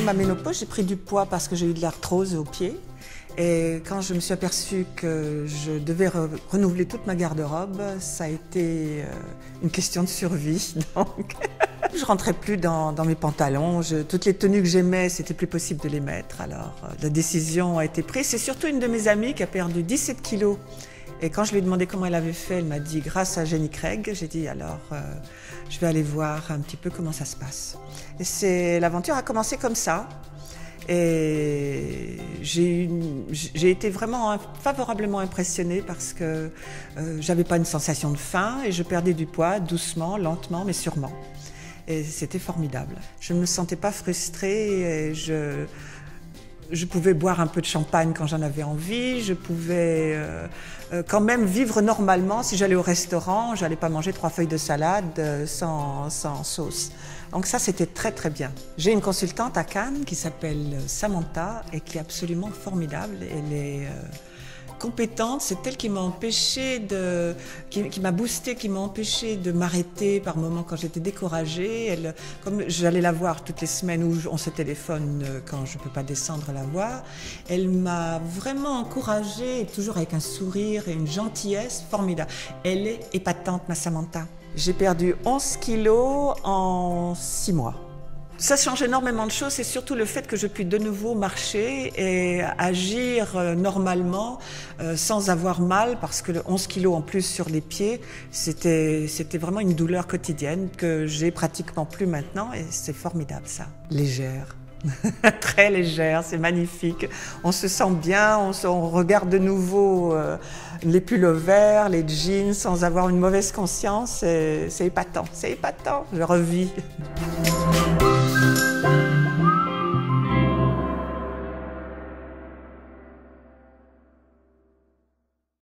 ma ménopause, j'ai pris du poids parce que j'ai eu de l'arthrose aux pieds. Et quand je me suis aperçue que je devais renouveler toute ma garde-robe, ça a été une question de survie. Donc, je rentrais plus dans mes pantalons. Toutes les tenues que j'aimais, c'était plus possible de les mettre. Alors, la décision a été prise. C'est surtout une de mes amies qui a perdu 17 kilos. Et quand je lui ai demandé comment elle avait fait, elle m'a dit grâce à Jenny Craig. J'ai dit alors, je vais aller voir un petit peu comment ça se passe. Et l'aventure a commencé comme ça. Et j'ai été vraiment favorablement impressionnée parce que j'avais pas une sensation de faim et je perdais du poids doucement, lentement, mais sûrement. Et c'était formidable. Je ne me sentais pas frustrée et je pouvais boire un peu de champagne quand j'en avais envie, je pouvais quand même vivre normalement. Si j'allais au restaurant, j'allais pas manger 3 feuilles de salade sans sauce. Donc ça, c'était très très bien. J'ai une consultante à Cannes qui s'appelle Samantha et qui est absolument formidable. Elle est compétente, c'est elle qui m'a empêché qui m'a boostée, qui m'a empêché de m'arrêter par moments quand j'étais découragée. Comme j'allais la voir toutes les semaines où on se téléphone quand je ne peux pas descendre la voir, elle m'a vraiment encouragée, toujours avec un sourire et une gentillesse formidable. Elle est épatante, ma Samantha. J'ai perdu 11 kilos en 6 mois. Ça change énormément de choses, c'est surtout le fait que je puisse de nouveau marcher et agir normalement sans avoir mal, parce que le 11 kilos en plus sur les pieds, c'était vraiment une douleur quotidienne que j'ai pratiquement plus maintenant et c'est formidable ça. Légère. Très légère, c'est magnifique. On se sent bien, on regarde de nouveau les pullovers, les jeans sans avoir une mauvaise conscience. C'est épatant, je revis.